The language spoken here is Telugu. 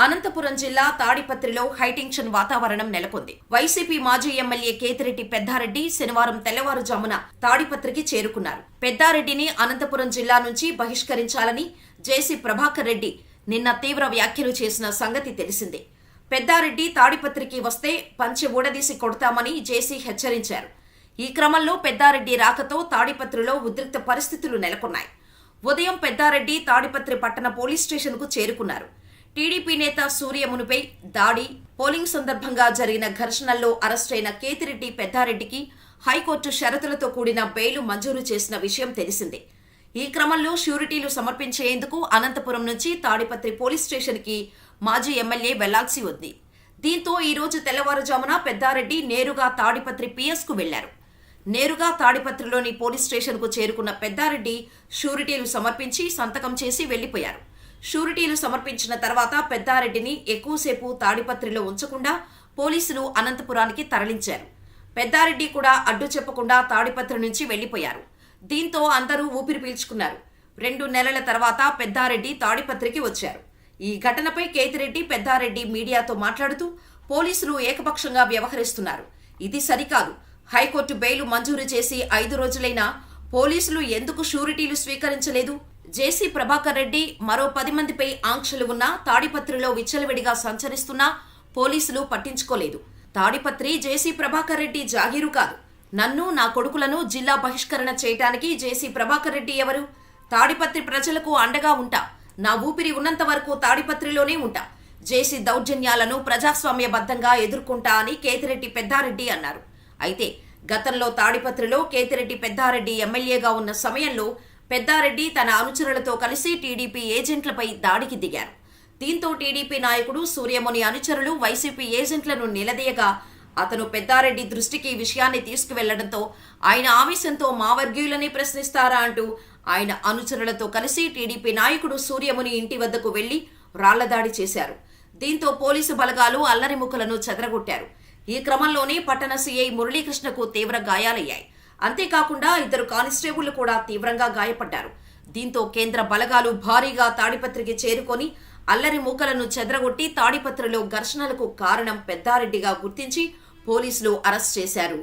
అనంతపురం జిల్లా తాడిపత్రిలో హైటెన్షన్ వాతావరణం నెలకొంది. వైసీపీ మాజీ ఎమ్మెల్యే కేతిరెడ్డి పెద్దారెడ్డి శనివారం తెల్లవారుజామున తాడిపత్రికి చేరుకున్నారు. పెద్దారెడ్డిని అనంతపురం జిల్లా నుంచి బహిష్కరించాలని జేసీ ప్రభాకర్ రెడ్డి నిన్న తీవ్ర వ్యాఖ్యలు చేసిన సంగతి తెలిసిందే. పెద్దారెడ్డి తాడిపత్రికి వస్తే పంచె ఊడదీసి కొడతామని జేసీ హెచ్చరించారు. ఈ క్రమంలో పెద్దారెడ్డి రాకతో తాడిపత్రిలో ఉద్రిక్త పరిస్థితులు నెలకొన్నాయి. ఉదయం పెద్దారెడ్డి తాడిపత్రి పట్టణ పోలీస్ స్టేషన్కు చేరుకున్నారు. టీడీపీ నేత సూర్యమునిపై దాడి, పోలింగ్ సందర్భంగా జరిగిన ఘర్షణల్లో అరెస్టైన కేతిరెడ్డి పెద్దారెడ్డికి హైకోర్టు షరతులతో కూడిన బెయిల్ మంజూరు చేసిన విషయం తెలిసిందే. ఈ క్రమంలో ష్యూరిటీలు సమర్పించేందుకు అనంతపురం నుంచి తాడిపత్రి పోలీస్ స్టేషన్కి మాజీ ఎమ్మెల్యే వెళ్లాల్సి ఉంది. దీంతో ఈ రోజు తెల్లవారుజామున పెద్దారెడ్డి నేరుగా తాడిపత్రి పిఎస్కు వెళ్లారు. నేరుగా తాడిపత్రిలోని పోలీస్ స్టేషన్కు చేరుకున్న పెద్దారెడ్డి షూరిటీలు సమర్పించి సంతకం చేసి వెళ్లిపోయారు. షూరిటీలు సమర్పించిన తర్వాత పెద్దారెడ్డిని ఎక్కువసేపు తాడిపత్రిలో ఉంచకుండా పోలీసులు అనంతపురానికి తరలించారు. పెద్దారెడ్డి కూడా అడ్డు చెప్పకుండా తాడిపత్రి నుంచి వెళ్లిపోయారు. దీంతో అందరూ ఊపిరి పీల్చుకున్నారు. 2 నెలల తర్వాత పెద్దారెడ్డి తాడిపత్రికి వచ్చారు. ఈ ఘటనపై కేతిరెడ్డి పెద్దారెడ్డి మీడియాతో మాట్లాడుతూ పోలీసులు ఏకపక్షంగా వ్యవహరిస్తున్నారు, ఇది సరికాదు, హైకోర్టు బెయిల్ మంజూరు చేసి 5 రోజులైనా పోలీసులు ఎందుకు షూరిటీలు స్వీకరించలేదు? జేసీ ప్రభాకర్ రెడ్డి మరో 10 మందిపై ఆంక్షలు ఉన్నా తాడిపత్రిలో విచ్చలవిడిగా సంచరిస్తున్నా పోలీసులు పట్టించుకోలేదు. తాడిపత్రి జేసీ ప్రభాకర్ రెడ్డి జాగీరు కాదు. నన్ను, నా కొడుకులను జిల్లా బహిష్కరణ చేయటానికి జేసీ ప్రభాకర్ రెడ్డి ఎవరు? తాడిపత్రి ప్రజలకు అండగా ఉంటా. నా ఊపిరి ఉన్నంత వరకు తాడిపత్రిలోనే ఉంటా. జేసీ దౌర్జన్యాలను ప్రజాస్వామ్యబద్ధంగా ఎదుర్కొంటా అని కేతిరెడ్డి పెద్దారెడ్డి అన్నారు. అయితే గతంలో తాడిపత్రిలో కేతిరెడ్డి పెద్దారెడ్డి ఎమ్మెల్యేగా ఉన్న సమయంలో పెద్దారెడ్డి తన అనుచరులతో కలిసి టీడీపీ ఏజెంట్లపై దాడికి దిగారు. దీంతో టీడీపీ నాయకుడు సూర్యముని అనుచరులు వైసీపీ ఏజెంట్లను నిలదీయగా అతను పెద్దారెడ్డి దృష్టికి విషయాన్ని తీసుకువెళ్లడంతో ఆయన ఆవేశంతో మా వర్గీయులని ప్రశ్నిస్తారా అంటూ ఆయన అనుచరులతో కలిసి టీడీపీ నాయకుడు సూర్యముని ఇంటి వద్దకు వెళ్లి రాళ్లదాడి చేశారు. దీంతో పోలీసు బలగాలు అల్లరిముక్కలను చెదరగొట్టారు. ఈ క్రమంలోనే పట్టణ సీఐ మురళీకృష్ణకు తీవ్ర గాయాలయ్యాయి. అంతేకాకుండా 2 కానిస్టేబుళ్లు కూడా తీవ్రంగా గాయపడ్డారు. దీంతో కేంద్ర బలగాలు భారీగా తాడిపత్రికి చేరుకొని అల్లరి మూకలను చెదరగొట్టి తాడిపత్రిలో ఘర్షణలకు కారణం పెద్దారెడ్డిగా గుర్తించి పోలీసులు అరెస్ట్ చేశారు.